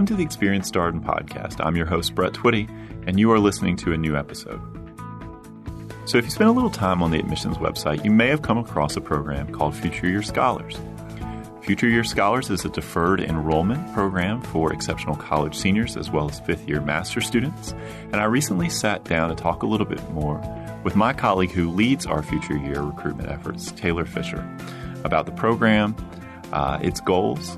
Welcome to the Experienced Darden podcast. I'm your host, Brett Twitty, and you are listening to a new episode. So if you spend a little time on the admissions website, you may have come across a program called Future Year Scholars. Future Year Scholars is a deferred enrollment program for exceptional college seniors as well as fifth-year master's students. And I recently sat down to talk a little bit more with my colleague who leads our Future Year recruitment efforts, Taylor Fisher, about the program, its goals,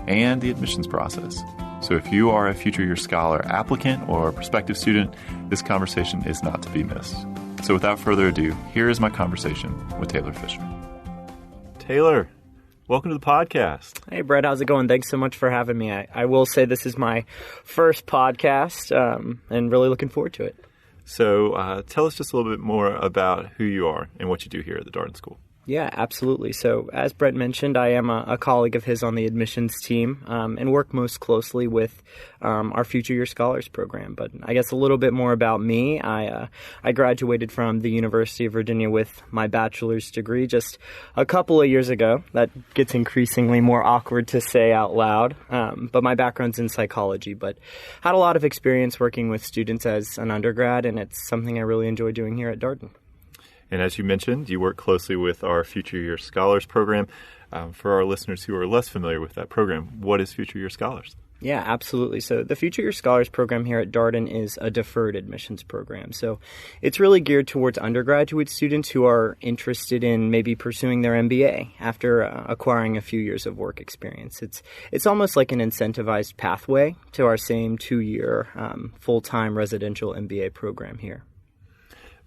and the admissions process. So if you are a Future Year Scholar applicant or prospective student, this conversation is not to be missed. So without further ado, here is my conversation with Taylor Fisher. Taylor, welcome to the podcast. Hey, Brett. How's it going? Thanks so much for having me. I will say this is my first podcast and really looking forward to it. So tell us just a little bit more about who you are and what you do here at the Darden School. Yeah, absolutely. So as Brett mentioned, I am a colleague of his on the admissions team and work most closely with our Future Year Scholars program. But I guess a little bit more about me. I graduated from the University of Virginia with my bachelor's degree just a couple of years ago. That gets increasingly more awkward to say out loud. But my background's in psychology, but had a lot of experience working with students as an undergrad, and it's something I really enjoy doing here at Darden. And as you mentioned, you work closely with our Future Year Scholars program. For our listeners who are less familiar with that program, what is Future Year Scholars? Yeah, absolutely. So the Future Year Scholars program here at Darden is a deferred admissions program. So it's really geared towards undergraduate students who are interested in maybe pursuing their MBA after acquiring a few years of work experience. It's almost like an incentivized pathway to our same 2-year full-time residential MBA program here.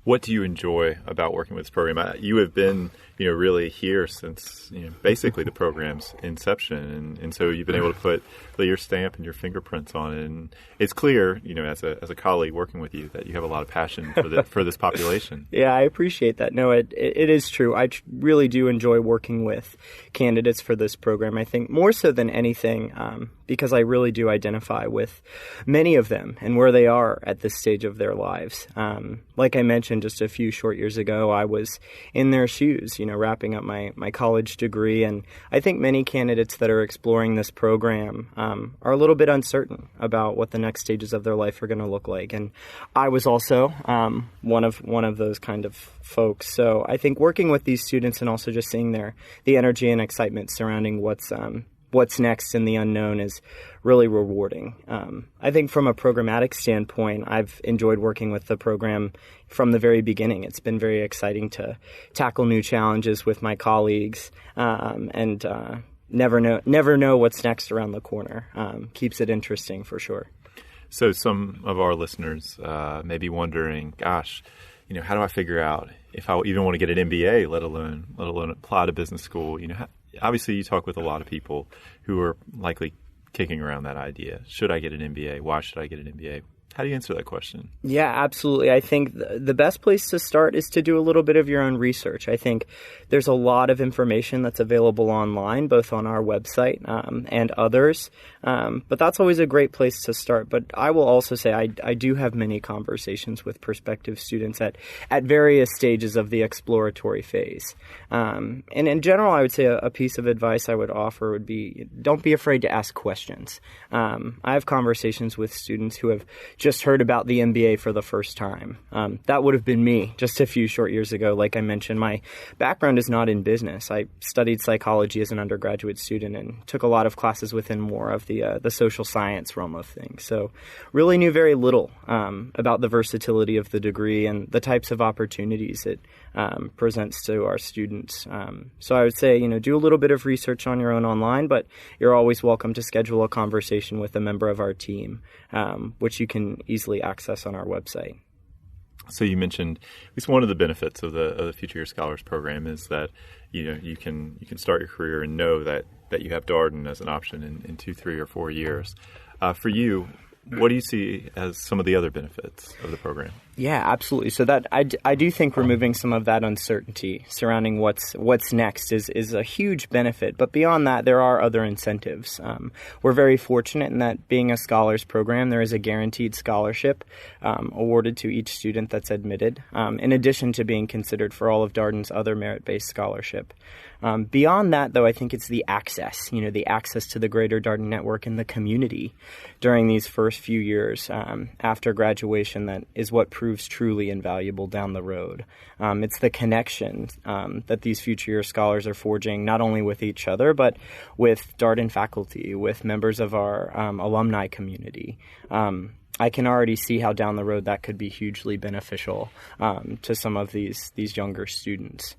What do you enjoy about working with this program? You have been, really here since, basically the program's inception, and so you've been able to put your stamp and your fingerprints on it. And it's clear, as a colleague working with you, that you have a lot of passion for this population. Yeah, I appreciate that. No, it is true. I really do enjoy working with candidates for this program. I think more so than anything, because I really do identify with many of them and where they are at this stage of their lives. Like I mentioned just a few short years ago, I was in their shoes, wrapping up my college degree. And I think many candidates that are exploring this program are a little bit uncertain about what the next stages of their life are going to look like. And I was also one of those kind of folks. So I think working with these students and also just seeing the energy and excitement surrounding what's next in the unknown is really rewarding. I think from a programmatic standpoint, I've enjoyed working with the program from the very beginning. It's been very exciting to tackle new challenges with my colleagues and never know what's next around the corner. Keeps it interesting for sure. So some of our listeners may be wondering, gosh, how do I figure out if I even want to get an MBA, let alone apply to business school? Obviously, you talk with a lot of people who are likely kicking around that idea. Should I get an MBA? Why should I get an MBA? How do you answer that question? Yeah, absolutely. I think the best place to start is to do a little bit of your own research. I think there's a lot of information that's available online, both on our website and others. But that's always a great place to start. But I will also say I do have many conversations with prospective students at various stages of the exploratory phase. And in general, I would say a piece of advice I would offer would be don't be afraid to ask questions. I have conversations with students who have just heard about the MBA for the first time. That would have been me just a few short years ago. Like I mentioned, my background is not in business. I studied psychology as an undergraduate student and took a lot of classes within more of the social science realm of things. So really knew very little about the versatility of the degree and the types of opportunities it presents to our students. So I would say, do a little bit of research on your own online, but you're always welcome to schedule a conversation with a member of our team, which you can easily access on our website. So you mentioned at least one of the benefits of the Future Year Scholars program is that you can start your career and know that you have Darden as an option in 2, 3, or 4 years. For you, what do you see as some of the other benefits of the program? Yeah, absolutely. So that I do think removing some of that uncertainty surrounding what's next is a huge benefit. But beyond that, there are other incentives. We're very fortunate in that being a scholars program, there is a guaranteed scholarship awarded to each student that's admitted, in addition to being considered for all of Darden's other merit-based scholarship. Beyond that, though, I think it's the access to the greater Darden network and the community during these first few years after graduation that is what proves truly invaluable down the road. It's the connection that these future year scholars are forging not only with each other, but with Darden faculty, with members of our alumni community. I can already see how down the road that could be hugely beneficial to some of these younger students.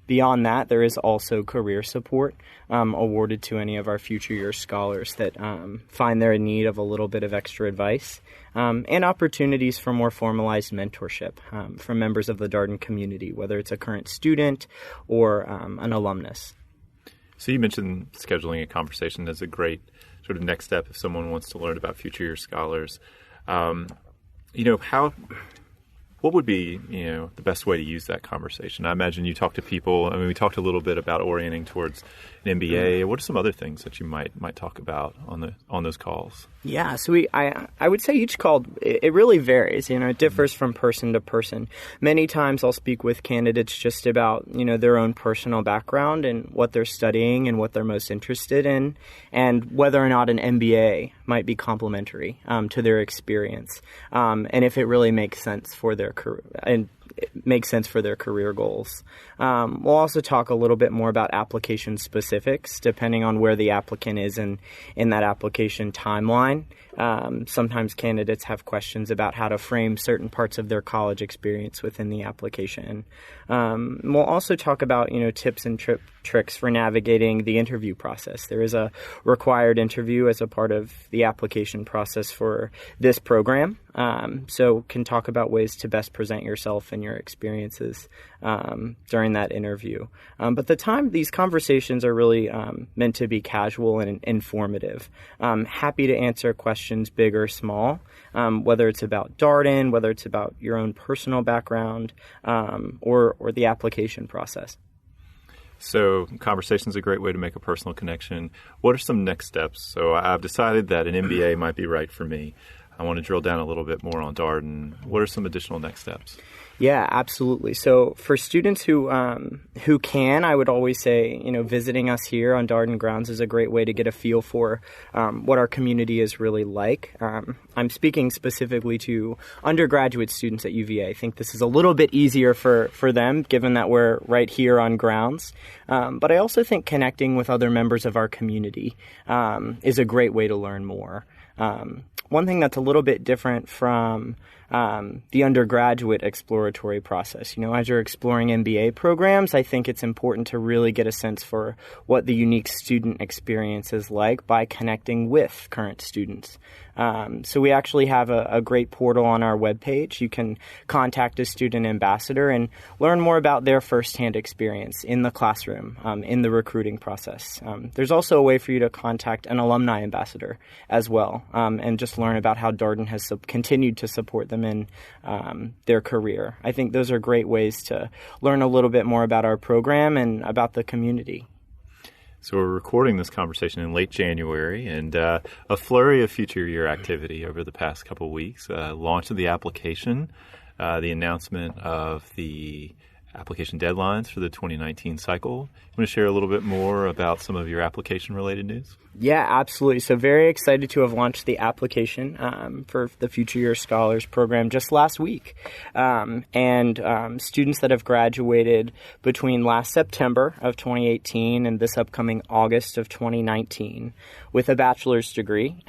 Beyond that, there is also career support awarded to any of our future year scholars that find they're in need of a little bit of extra advice, and opportunities for more formalized mentorship from members of the Darden community, whether it's a current student or an alumnus. So you mentioned scheduling a conversation as a great sort of next step if someone wants to learn about future year scholars. What would be, the best way to use that conversation? I imagine you talk to people. I mean, we talked a little bit about orienting towards an MBA. What are some other things that you might talk about on those calls? Yeah, so I would say each call, it really varies. It differs from person to person. Many times I'll speak with candidates just about, their own personal background and what they're studying and what they're most interested in, and whether or not an MBA might be complementary to their experience, and if it really makes sense for their career and it makes sense for their career goals. We'll also talk a little bit more about application specifics, depending on where the applicant is in that application timeline. Sometimes candidates have questions about how to frame certain parts of their college experience within the application. We'll also talk about, tips and tricks for navigating the interview process. There is a required interview as a part of the application process for this program. So can talk about ways to best present yourself and your experiences during that interview. But these conversations are really meant to be casual and informative. Happy to answer questions big or small, whether it's about Darden, whether it's about your own personal background, or the application process. So conversation is a great way to make a personal connection. What are some next steps? So I've decided that an MBA might be right for me. I want to drill down a little bit more on Darden. What are some additional next steps? Yeah, absolutely. So for students who can, I would always say, visiting us here on Darden grounds is a great way to get a feel for what our community is really like. I'm speaking specifically to undergraduate students at UVA. I think this is a little bit easier for them, given that we're right here on grounds. But I also think connecting with other members of our community is a great way to learn more. One thing that's a little bit different from the undergraduate exploratory process. As you're exploring MBA programs, I think it's important to really get a sense for what the unique student experience is like by connecting with current students. So we actually have a great portal on our webpage. You can contact a student ambassador and learn more about their firsthand experience in the classroom, in the recruiting process. There's also a way for you to contact an alumni ambassador as well, and just learn about how Darden has continued to support them in their career. I think those are great ways to learn a little bit more about our program and about the community. So we're recording this conversation in late January, and a flurry of future year activity over the past couple of weeks. Launch of the application, the announcement of the application deadlines for the 2019 cycle. You want to share a little bit more about some of your application-related news? Yeah, absolutely. So very excited to have launched the application for the Future Year Scholars program just last week. And students that have graduated between last September of 2018 and this upcoming August of 2019 with a bachelor's degree,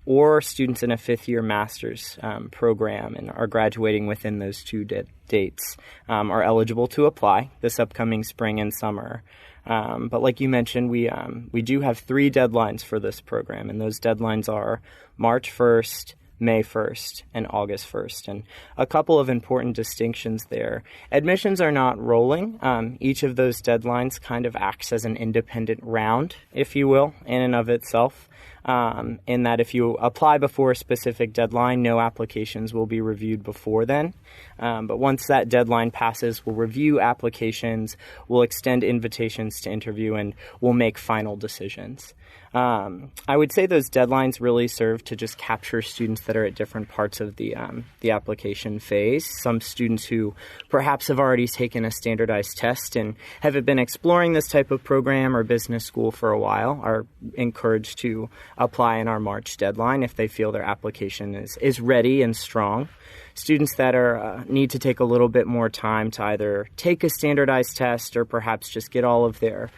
or students in a fifth-year master's program and are graduating within those two dates, are eligible to apply this upcoming spring and summer. But like you mentioned, we do have 3 deadlines for this program, and those deadlines are March 1st, May 1st, and August 1st. And a couple of important distinctions there. Admissions are not rolling. Each of those deadlines kind of acts as an independent round, if you will, in and of itself. in that if you apply before a specific deadline, no applications will be reviewed before then. But once that deadline passes, we'll review applications, we'll extend invitations to interview, and we'll make final decisions. I would say those deadlines really serve to just capture students that are at different parts of the application phase. Some students who perhaps have already taken a standardized test and have been exploring this type of program or business school for a while are encouraged to apply in our March deadline if they feel their application is ready and strong. Students that need to take a little bit more time to either take a standardized test or perhaps just get all of their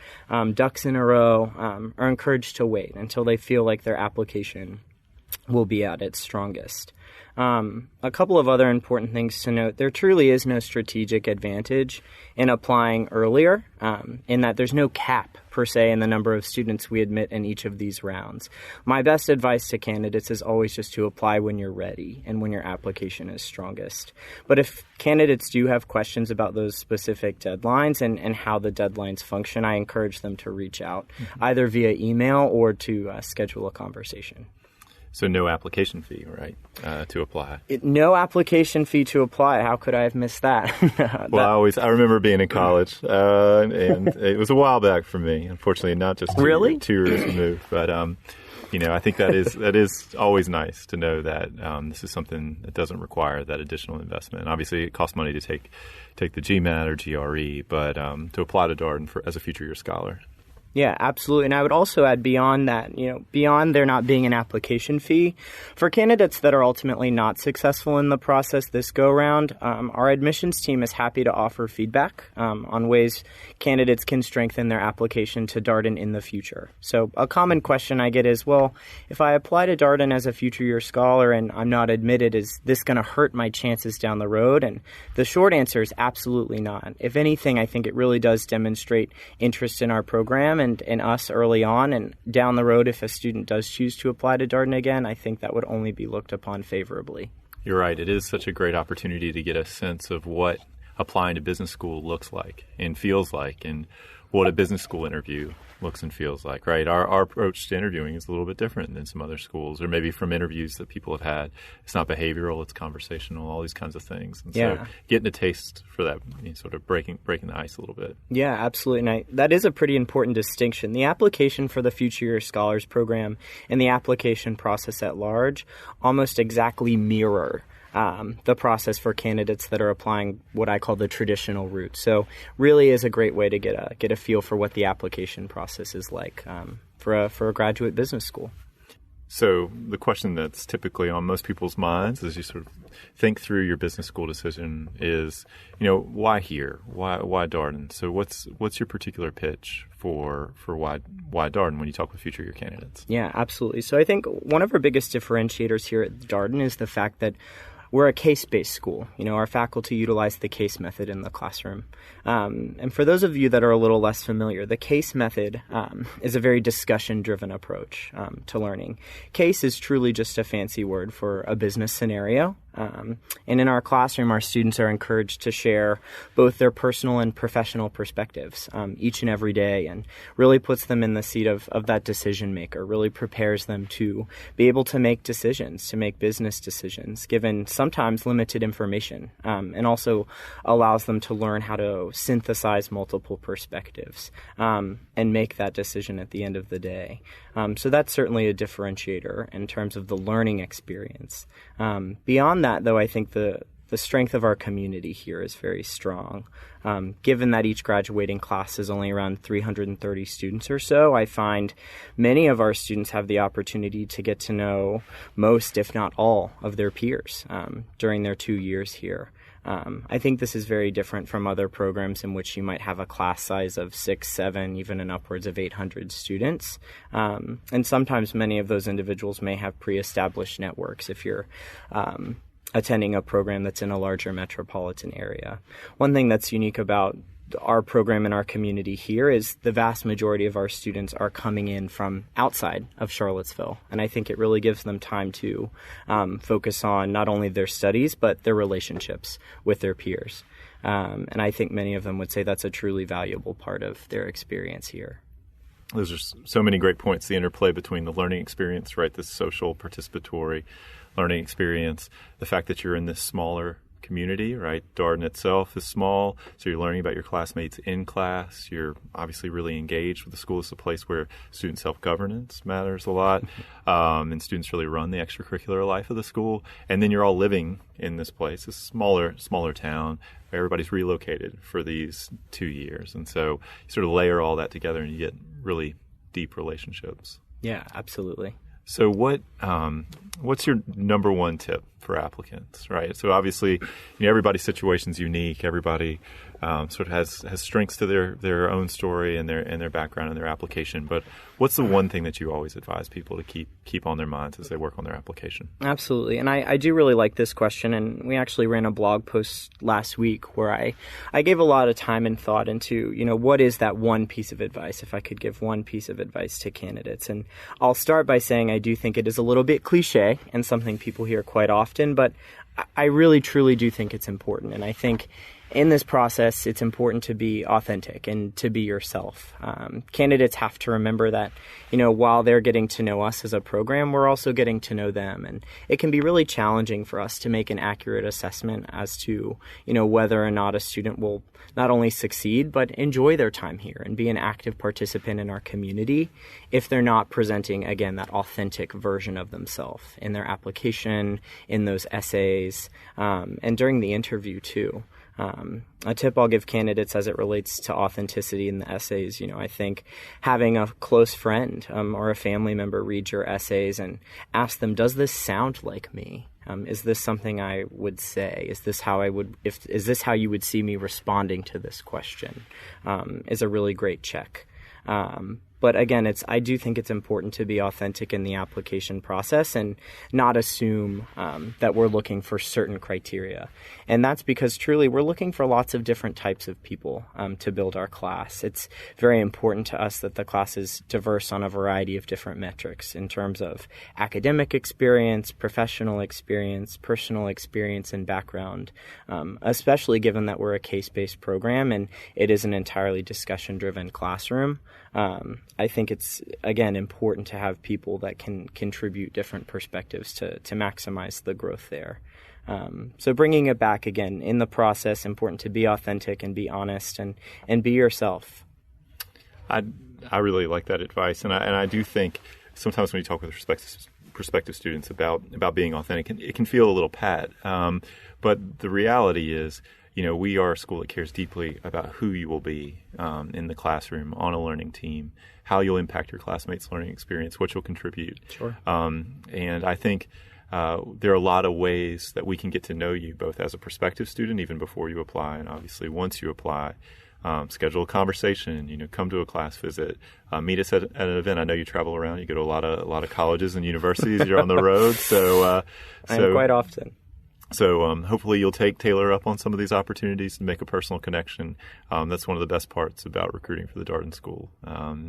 ducks in a row are encouraged to wait until they feel like their application will be at its strongest. A couple of other important things to note. There truly is no strategic advantage in applying earlier, in that there's no cap, per se, in the number of students we admit in each of these rounds. My best advice to candidates is always just to apply when you're ready and when your application is strongest. But if candidates do have questions about those specific deadlines and how the deadlines function, I encourage them to reach out, either via email or to schedule a conversation. So no application fee, right, to apply? No application fee to apply. How could I have missed that? Well, I remember being in college, and it was a while back for me. Unfortunately, not just two years removed. But I think that is always nice to know that this is something that doesn't require that additional investment. Obviously, it costs money to take the GMAT or GRE, but to apply to Darden as a future year scholar. Yeah, absolutely. And I would also add beyond that, beyond there not being an application fee, for candidates that are ultimately not successful in the process this go-round, our admissions team is happy to offer feedback on ways candidates can strengthen their application to Darden in the future. So a common question I get is, well, if I apply to Darden as a future year scholar and I'm not admitted, is this going to hurt my chances down the road? And the short answer is absolutely not. If anything, I think it really does demonstrate interest in our program and in us early on, and down the road, if a student does choose to apply to Darden again, I think that would only be looked upon favorably. You're right. It is such a great opportunity to get a sense of what applying to business school looks like and feels like, and what a business school interview looks and feels like, right? Our approach to interviewing is a little bit different than some other schools, or maybe from interviews that people have had. It's not behavioral, it's conversational, all these kinds of things. And so getting a taste for that, sort of breaking the ice a little bit. Yeah, absolutely. And that is a pretty important distinction. The application for the Future Year Scholars Program and the application process at large almost exactly mirror the process for candidates that are applying what I call the traditional route. So really is a great way to get a feel for what the application process is like for a graduate business school. So the question that's typically on most people's minds as you sort of think through your business school decision is, why here? Why Darden? So what's your particular pitch for why Darden when you talk with future year candidates? Yeah, absolutely. So I think one of our biggest differentiators here at Darden is the fact that we're a case-based school. Our faculty utilize the case method in the classroom. And for those of you that are a little less familiar, the case method is a very discussion-driven approach to learning. Case is truly just a fancy word for a business scenario. And in our classroom, our students are encouraged to share both their personal and professional perspectives each and every day, and really puts them in the seat of that decision maker, really prepares them to be able to make decisions, to make business decisions, given sometimes limited information, and also allows them to learn how to synthesize multiple perspectives and make that decision at the end of the day. So that's certainly a differentiator in terms of the learning experience. Beyond that, though, I think the strength of our community here is very strong. Given that each graduating class is only around 330 students or so, I find many of our students have the opportunity to get to know most, if not all, of their peers during their 2 years here. I think this is very different from other programs in which you might have a class size of 6, 7, even an upwards of 800 students. And sometimes many of those individuals may have pre-established networks if you're attending a program that's in a larger metropolitan area. One thing that's unique about our program and our community here is the vast majority of our students are coming in from outside of Charlottesville. And I think it really gives them time to focus on not only their studies, but their relationships with their peers. And I think many of them would say that's a truly valuable part of their experience here. Those are so many great points. The interplay between the learning experience, right, this social participatory learning experience, the fact that you're in this smaller community, right? Darden itself is small, so you're learning about your classmates in class. You're obviously really engaged with the school. It's a place where student self-governance matters a lot, and students really run the extracurricular life of the school. And then you're all living in this place, this smaller town. Everybody's relocated for these 2 years. And so you sort of layer all that together and you get really deep relationships. Yeah, absolutely. So what's your number one tip for applicants, right? So obviously, everybody's situation is unique. Everybody sort of has strengths to their own story and their background and their application. But what's the one thing that you always advise people to keep on their minds as they work on their application? Absolutely. And I do really like this question. And we actually ran a blog post last week where I gave a lot of time and thought into, what is that one piece of advice, if I could give one piece of advice to candidates. And I'll start by saying I do think it is a little bit cliche and something people hear quite often, but I really, truly do think it's important. And I think in this process, it's important to be authentic and to be yourself. Candidates have to remember that, while they're getting to know us as a program, we're also getting to know them. And it can be really challenging for us to make an accurate assessment as to, whether or not a student will not only succeed, but enjoy their time here and be an active participant in our community if they're not presenting, again, that authentic version of themselves in their application, in those essays, and during the interview too. A tip I'll give candidates as it relates to authenticity in the essays, I think having a close friend or a family member read your essays and ask them, does this sound like me? Is this something I would say? Is this how is this how you would see me responding to this question? Is a really great check. But again, I do think it's important to be authentic in the application process and not assume that we're looking for certain criteria. And that's because truly we're looking for lots of different types of people to build our class. It's very important to us that the class is diverse on a variety of different metrics in terms of academic experience, professional experience, personal experience, and background, especially given that we're a case-based program and it is an entirely discussion-driven classroom. I think it's, again, important to have people that can contribute different perspectives to maximize the growth there. So bringing it back again, in the process, important to be authentic and be honest and be yourself. I really like that advice. And I do think sometimes when you talk with prospective students about being authentic, it can feel a little pat. But the reality is, we are a school that cares deeply about who you will be in the classroom, on a learning team, how you'll impact your classmates' learning experience, what you'll contribute. Sure. And I think there are a lot of ways that we can get to know you, both as a prospective student, even before you apply, and obviously once you apply. Schedule a conversation, come to a class visit, meet us at an event. I know you travel around. You go to a lot of colleges and universities. You're on the road. So I am quite often. So hopefully you'll take Taylor up on some of these opportunities and make a personal connection. That's one of the best parts about recruiting for the Darden School.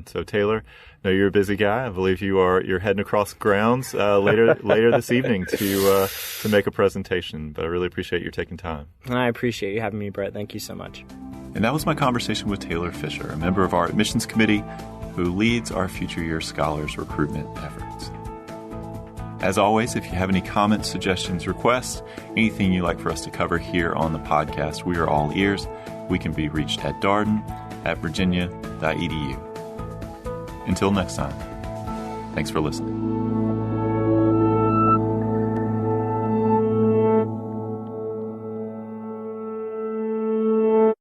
So Taylor, I know you're a busy guy. I believe you're heading across grounds later this evening to make a presentation. But I really appreciate your taking time. I appreciate you having me, Brett. Thank you so much. And that was my conversation with Taylor Fisher, a member of our admissions committee who leads our Future Year Scholars recruitment efforts. As always, if you have any comments, suggestions, requests, anything you'd like for us to cover here on the podcast, we are all ears. We can be reached at darden@virginia.edu. Until next time, thanks for listening.